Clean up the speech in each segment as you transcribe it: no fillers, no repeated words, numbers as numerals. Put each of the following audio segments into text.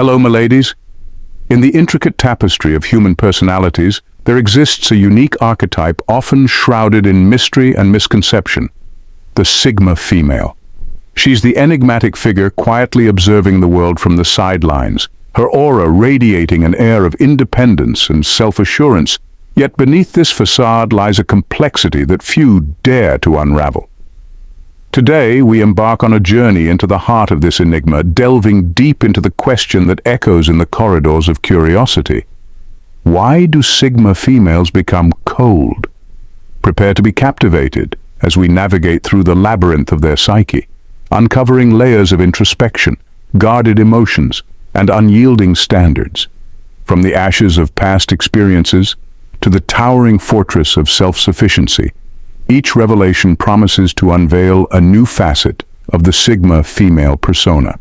Hello, my ladies. In the intricate tapestry of human personalities, there exists a unique archetype often shrouded in mystery and misconception, the Sigma female. She's the enigmatic figure quietly observing the world from the sidelines, her aura radiating an air of independence and self-assurance, yet beneath this facade lies a complexity that few dare to unravel. Today, we embark on a journey into the heart of this enigma, delving deep into the question that echoes in the corridors of curiosity. Why do Sigma females become cold? Prepare to be captivated as we navigate through the labyrinth of their psyche, uncovering layers of introspection, guarded emotions, and unyielding standards. From the ashes of past experiences to the towering fortress of self-sufficiency, each revelation promises to unveil a new facet of the Sigma female persona.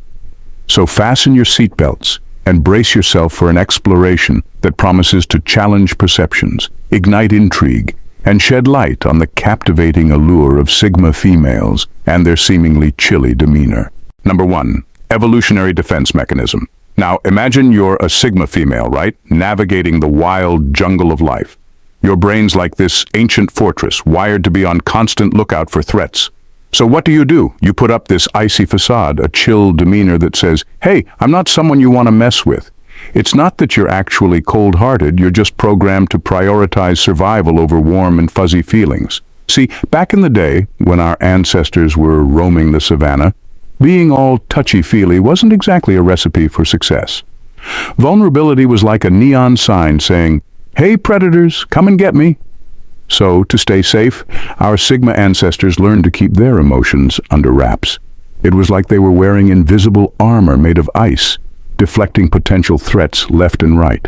So fasten your seatbelts and brace yourself for an exploration that promises to challenge perceptions, ignite intrigue, and shed light on the captivating allure of Sigma females and their seemingly chilly demeanor. Number 1. Evolutionary defense mechanism. Now, imagine you're a Sigma female, right? Navigating the wild jungle of life. Your brain's like this ancient fortress, wired to be on constant lookout for threats. So what do? You put up this icy facade, a chill demeanor that says, hey, I'm not someone you want to mess with. It's not that you're actually cold-hearted, you're just programmed to prioritize survival over warm and fuzzy feelings. See, back in the day, when our ancestors were roaming the savannah, being all touchy-feely wasn't exactly a recipe for success. Vulnerability was like a neon sign saying, hey predators, come and get me. So, to stay safe, our Sigma ancestors learned to keep their emotions under wraps. It was like they were wearing invisible armor made of ice, deflecting potential threats left and right.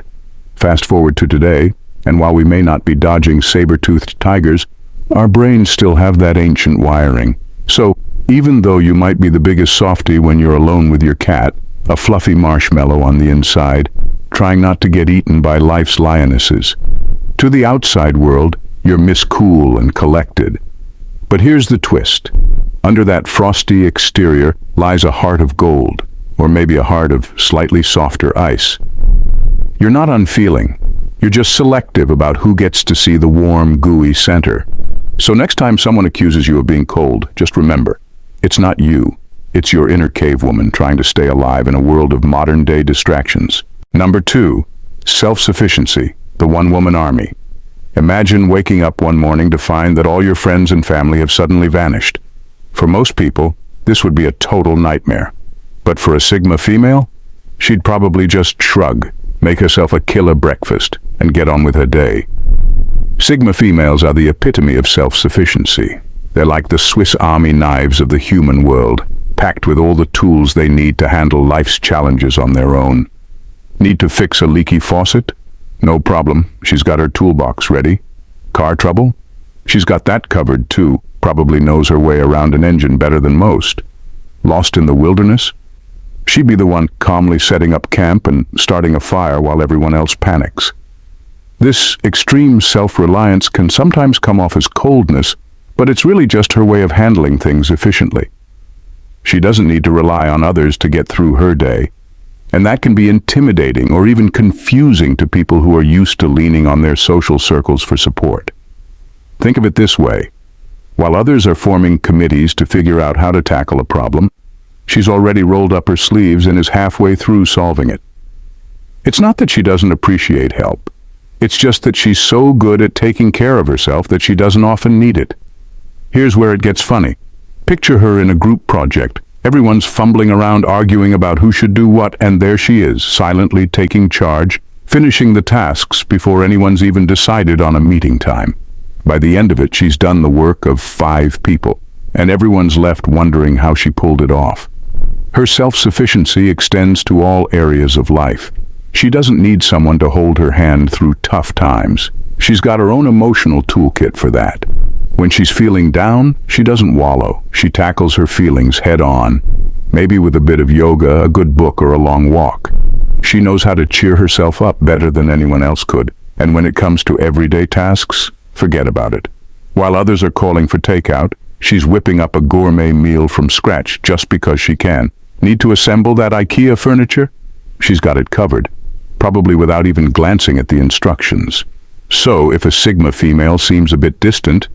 Fast forward to today, and while we may not be dodging saber-toothed tigers, our brains still have that ancient wiring. So, even though you might be the biggest softie when you're alone with your cat, a fluffy marshmallow on the inside, trying not to get eaten by life's lionesses, to the outside world, you're Miss Cool and collected. But here's the twist. Under that frosty exterior lies a heart of gold, or maybe a heart of slightly softer ice. You're not unfeeling. You're just selective about who gets to see the warm, gooey center. So next time someone accuses you of being cold, just remember, it's not you. It's your inner cave woman trying to stay alive in a world of modern-day distractions. Number 2, self-sufficiency, the one-woman army. Imagine waking up one morning to find that all your friends and family have suddenly vanished. For most people, this would be a total nightmare. But for a Sigma female, she'd probably just shrug, make herself a killer breakfast, and get on with her day. Sigma females are the epitome of self-sufficiency. They're like the Swiss Army knives of the human world, packed with all the tools they need to handle life's challenges on their own. Need to fix a leaky faucet? No problem, she's got her toolbox ready. Car trouble? She's got that covered too, probably knows her way around an engine better than most. Lost in the wilderness? She'd be the one calmly setting up camp and starting a fire while everyone else panics. This extreme self-reliance can sometimes come off as coldness, but it's really just her way of handling things efficiently. She doesn't need to rely on others to get through her day, and that can be intimidating or even confusing to people who are used to leaning on their social circles for support. Think of it this way. While others are forming committees to figure out how to tackle a problem, she's already rolled up her sleeves and is halfway through solving it. It's not that she doesn't appreciate help. It's just that she's so good at taking care of herself that she doesn't often need it. Here's where it gets funny. Picture her in a group project. Everyone's fumbling around arguing about who should do what, and there she is, silently taking charge, finishing the tasks before anyone's even decided on a meeting time. By the end of it, she's done the work of 5 people, and everyone's left wondering how she pulled it off. Her self-sufficiency extends to all areas of life. She doesn't need someone to hold her hand through tough times. She's got her own emotional toolkit for that. When she's feeling down, she doesn't wallow. She tackles her feelings head on, maybe with a bit of yoga, a good book, or a long walk. She knows how to cheer herself up better than anyone else could, and when it comes to everyday tasks, forget about it. While others are calling for takeout, she's whipping up a gourmet meal from scratch just because she can. Need to assemble that IKEA furniture? She's got it covered, probably without even glancing at the instructions. So, if a Sigma female seems a bit distant,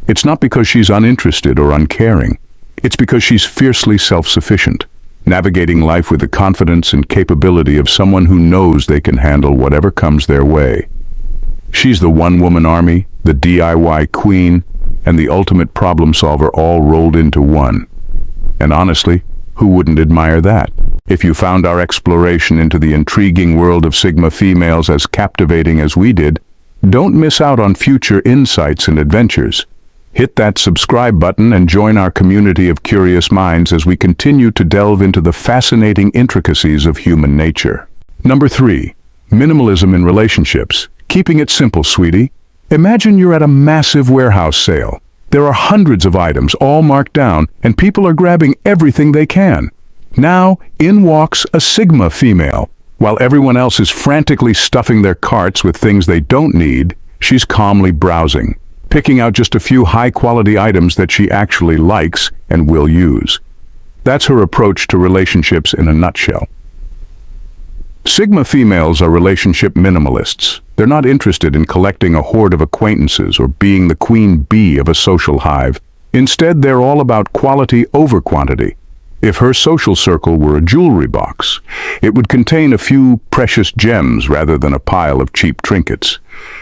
it's not because she's uninterested or uncaring. It's because she's fiercely self-sufficient, navigating life with the confidence and capability of someone who knows they can handle whatever comes their way. She's the one-woman army, the DIY queen, and the ultimate problem solver all rolled into one. And honestly, who wouldn't admire that? If you found our exploration into the intriguing world of Sigma females as captivating as we did, don't miss out on future insights and adventures. Hit that subscribe button and join our community of curious minds as we continue to delve into the fascinating intricacies of human nature. Number 3. Minimalism in relationships. Keeping it simple, sweetie. Imagine you're at a massive warehouse sale. There are hundreds of items, all marked down, and people are grabbing everything they can. Now, in walks a Sigma female. While everyone else is frantically stuffing their carts with things they don't need, she's calmly browsing, picking out just a few high-quality items that she actually likes and will use. That's her approach to relationships in a nutshell. Sigma females are relationship minimalists. They're not interested in collecting a horde of acquaintances or being the queen bee of a social hive. Instead, they're all about quality over quantity. If her social circle were a jewelry box, it would contain a few precious gems rather than a pile of cheap trinkets.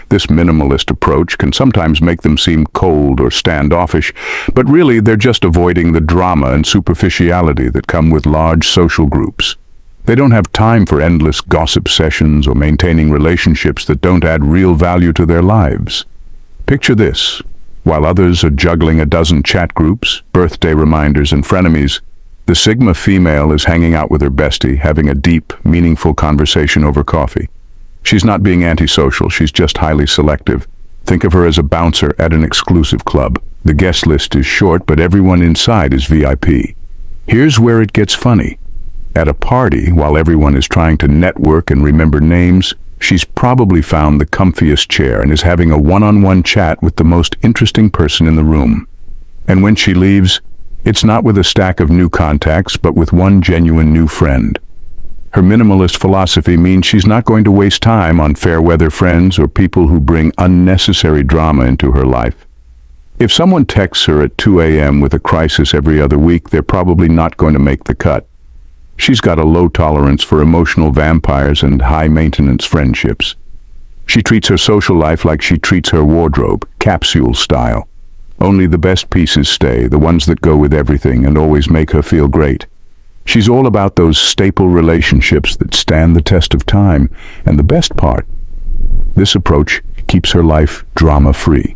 This minimalist approach can sometimes make them seem cold or standoffish, but really they're just avoiding the drama and superficiality that come with large social groups. They don't have time for endless gossip sessions or maintaining relationships that don't add real value to their lives. Picture this. While others are juggling a dozen chat groups, birthday reminders, and frenemies, the Sigma female is hanging out with her bestie, having a deep, meaningful conversation over coffee. She's not being antisocial, she's just highly selective. Think of her as a bouncer at an exclusive club. The guest list is short, but everyone inside is VIP. Here's where it gets funny. At a party, while everyone is trying to network and remember names, she's probably found the comfiest chair and is having a one-on-one chat with the most interesting person in the room. And when she leaves, it's not with a stack of new contacts, but with one genuine new friend. Her minimalist philosophy means she's not going to waste time on fair-weather friends or people who bring unnecessary drama into her life. If someone texts her at 2 a.m. with a crisis every other week, they're probably not going to make the cut. She's got a low tolerance for emotional vampires and high-maintenance friendships. She treats her social life like she treats her wardrobe, capsule style. Only the best pieces stay, the ones that go with everything and always make her feel great. She's all about those staple relationships that stand the test of time, and the best part, this approach keeps her life drama-free.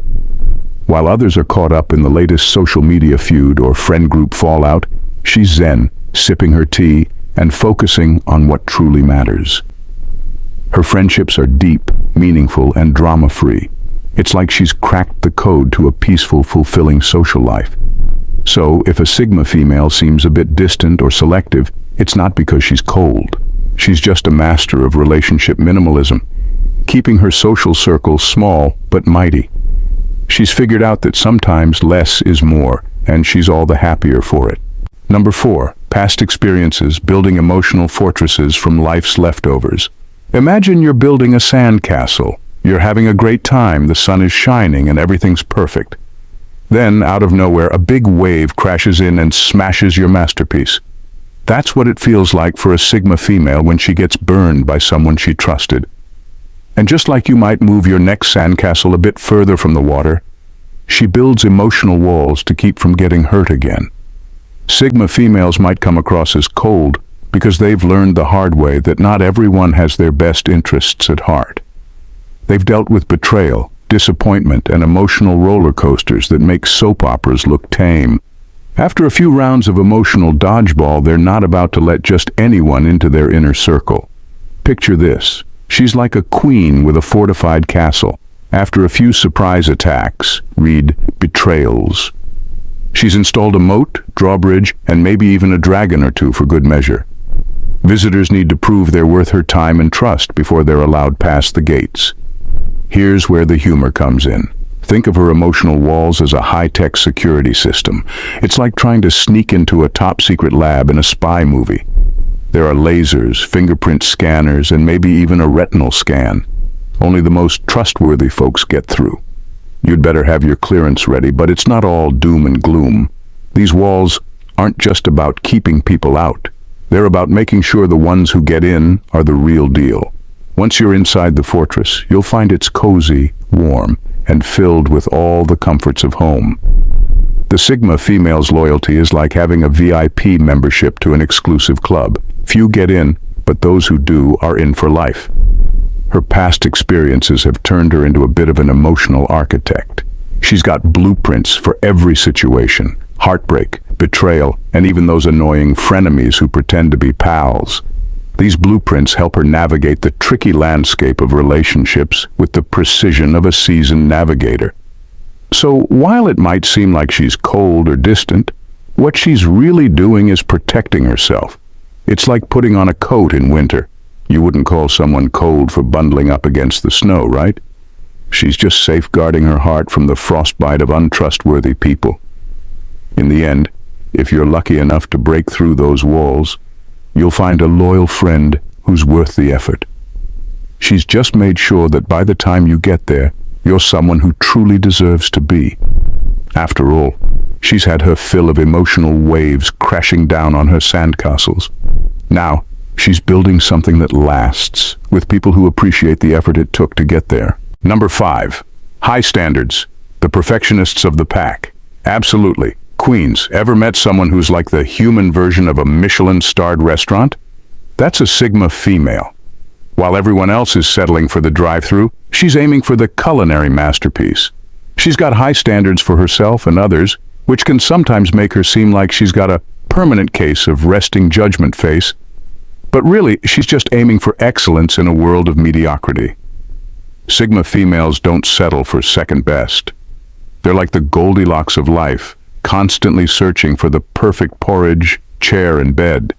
While others are caught up in the latest social media feud or friend group fallout, she's zen, sipping her tea and focusing on what truly matters. Her friendships are deep, meaningful, and drama-free. It's like she's cracked the code to a peaceful, fulfilling social life. So, if a Sigma female seems a bit distant or selective, it's not because she's cold. She's just a master of relationship minimalism, keeping her social circle small but mighty. She's figured out that sometimes less is more, and she's all the happier for it. Number 4. Past experiences, building emotional fortresses from life's leftovers. Imagine you're building a sand castle. You're having a great time, the sun is shining, and everything's perfect. Then, out of nowhere, a big wave crashes in and smashes your masterpiece. That's what it feels like for a Sigma female when she gets burned by someone she trusted. And just like you might move your next sandcastle a bit further from the water, she builds emotional walls to keep from getting hurt again. Sigma females might come across as cold because they've learned the hard way that not everyone has their best interests at heart. They've dealt with betrayal, disappointment, and emotional roller coasters that make soap operas look tame. After a few rounds of emotional dodgeball, they're not about to let just anyone into their inner circle. Picture this. She's like a queen with a fortified castle. After a few surprise attacks, read betrayals, she's installed a moat, drawbridge, and maybe even a dragon or two for good measure. Visitors need to prove they're worth her time and trust before they're allowed past the gates. Here's where the humor comes in. Think of her emotional walls as a high-tech security system. It's like trying to sneak into a top-secret lab in a spy movie. There are lasers, fingerprint scanners, and maybe even a retinal scan. Only the most trustworthy folks get through. You'd better have your clearance ready, but it's not all doom and gloom. These walls aren't just about keeping people out. They're about making sure the ones who get in are the real deal. Once you're inside the fortress, you'll find it's cozy, warm, and filled with all the comforts of home. The Sigma female's loyalty is like having a VIP membership to an exclusive club. Few get in, but those who do are in for life. Her past experiences have turned her into a bit of an emotional architect. She's got blueprints for every situation: heartbreak, betrayal, and even those annoying frenemies who pretend to be pals. These blueprints help her navigate the tricky landscape of relationships with the precision of a seasoned navigator. So while it might seem like she's cold or distant, what she's really doing is protecting herself. It's like putting on a coat in winter. You wouldn't call someone cold for bundling up against the snow, right? She's just safeguarding her heart from the frostbite of untrustworthy people. In the end, if you're lucky enough to break through those walls, you'll find a loyal friend who's worth the effort. She's just made sure that by the time you get there, you're someone who truly deserves to be. After all, she's had her fill of emotional waves crashing down on her sandcastles. Now, she's building something that lasts, with people who appreciate the effort it took to get there. Number 5. High standards. The perfectionists of the pack. Absolutely. Queens, ever met someone who's like the human version of a Michelin-starred restaurant? That's a Sigma female. While everyone else is settling for the drive-thru, she's aiming for the culinary masterpiece. She's got high standards for herself and others, which can sometimes make her seem like she's got a permanent case of resting judgment face. But really, she's just aiming for excellence in a world of mediocrity. Sigma females don't settle for second best. They're like the Goldilocks of life, constantly searching for the perfect porridge, chair, and bed.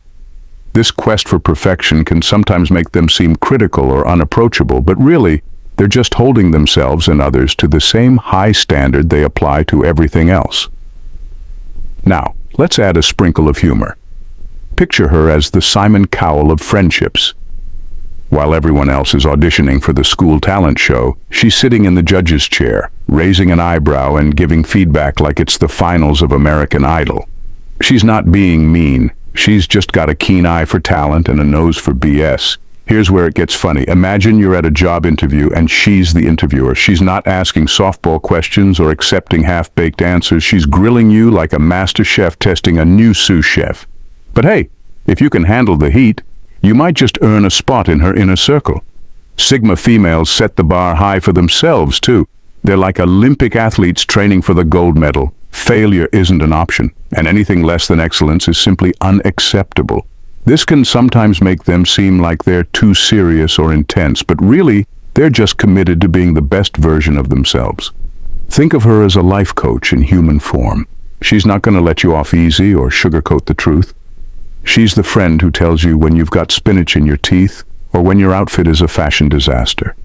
This quest for perfection can sometimes make them seem critical or unapproachable, but really, they're just holding themselves and others to the same high standard they apply to everything else. Now, let's add a sprinkle of humor. Picture her as the Simon Cowell of friendships. While everyone else is auditioning for the school talent show, she's sitting in the judge's chair, raising an eyebrow and giving feedback like it's the finals of American Idol. She's not being mean. She's just got a keen eye for talent and a nose for BS. Here's where it gets funny. Imagine you're at a job interview and she's the interviewer. She's not asking softball questions or accepting half-baked answers. She's grilling you like a master chef testing a new sous chef. But hey, if you can handle the heat, you might just earn a spot in her inner circle. Sigma females set the bar high for themselves, too. They're like Olympic athletes training for the gold medal. Failure isn't an option, and anything less than excellence is simply unacceptable. This can sometimes make them seem like they're too serious or intense, but really, they're just committed to being the best version of themselves. Think of her as a life coach in human form. She's not going to let you off easy or sugarcoat the truth. She's the friend who tells you when you've got spinach in your teeth or when your outfit is a fashion disaster.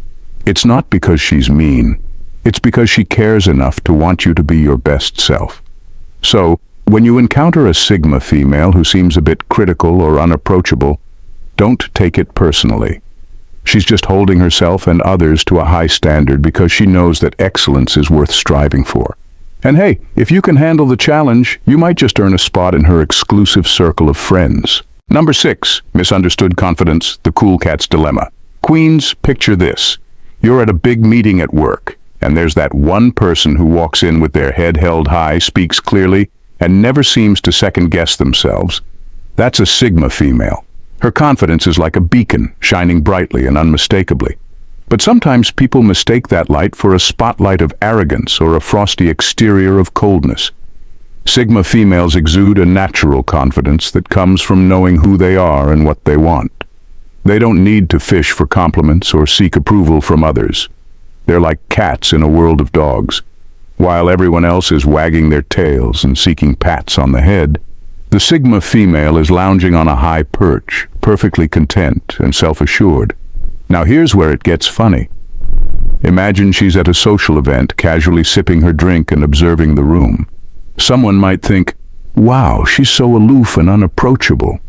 It's not because she's mean. It's because she cares enough to want you to be your best self. So, when you encounter a Sigma female who seems a bit critical or unapproachable, don't take it personally. She's just holding herself and others to a high standard because she knows that excellence is worth striving for. And hey, if you can handle the challenge, you might just earn a spot in her exclusive circle of friends. Number 6, misunderstood confidence, the cool cat's dilemma. Queens, picture this. You're at a big meeting at work, and there's that one person who walks in with their head held high, speaks clearly, and never seems to second-guess themselves. That's a Sigma female. Her confidence is like a beacon, shining brightly and unmistakably. But sometimes people mistake that light for a spotlight of arrogance or a frosty exterior of coldness. Sigma females exude a natural confidence that comes from knowing who they are and what they want. They don't need to fish for compliments or seek approval from others. They're like cats in a world of dogs. While everyone else is wagging their tails and seeking pats on the head, the Sigma female is lounging on a high perch, perfectly content and self-assured. Now here's where it gets funny. Imagine she's at a social event, casually sipping her drink and observing the room. Someone might think, wow, she's so aloof and unapproachable.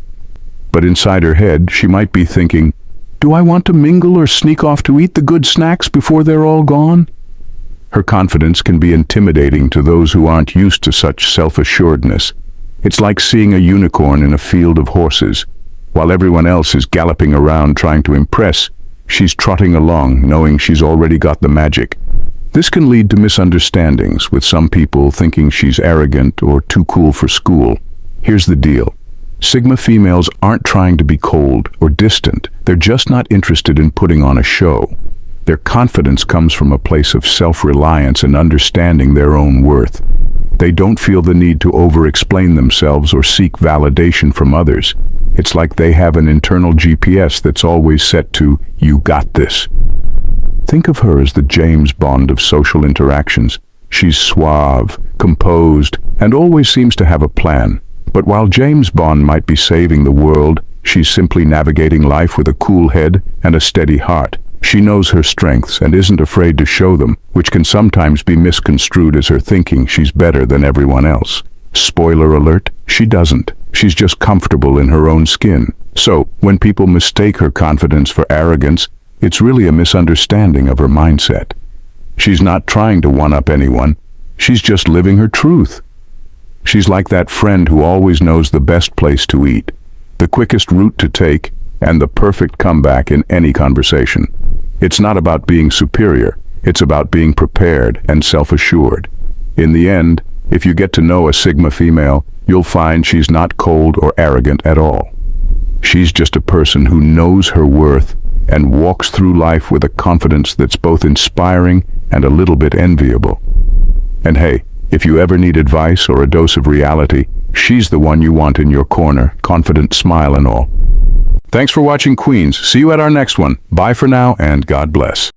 But inside her head, she might be thinking, do I want to mingle or sneak off to eat the good snacks before they're all gone? Her confidence can be intimidating to those who aren't used to such self-assuredness. It's like seeing a unicorn in a field of horses. While everyone else is galloping around trying to impress, she's trotting along, knowing she's already got the magic. This can lead to misunderstandings, with some people thinking she's arrogant or too cool for school. Here's the deal. Sigma females aren't trying to be cold or distant. They're just not interested in putting on a show. Their confidence comes from a place of self-reliance and understanding their own worth. They don't feel the need to over-explain themselves or seek validation from others. It's like they have an internal GPS that's always set to, "You got this." Think of her as the James Bond of social interactions. She's suave, composed, and always seems to have a plan. But while James Bond might be saving the world, she's simply navigating life with a cool head and a steady heart. She knows her strengths and isn't afraid to show them, which can sometimes be misconstrued as her thinking she's better than everyone else. Spoiler alert, she doesn't. She's just comfortable in her own skin. So, when people mistake her confidence for arrogance, it's really a misunderstanding of her mindset. She's not trying to one-up anyone. She's just living her truth. She's like that friend who always knows the best place to eat, the quickest route to take, and the perfect comeback in any conversation. It's not about being superior. It's about being prepared and self-assured. In the end, if you get to know a Sigma female, you'll find she's not cold or arrogant at all. She's just a person who knows her worth and walks through life with a confidence that's both inspiring and a little bit enviable. And hey, if you ever need advice or a dose of reality, she's the one you want in your corner, confident smile and all. Thanks for watching, Queens. See you at our next one. Bye for now, and God bless.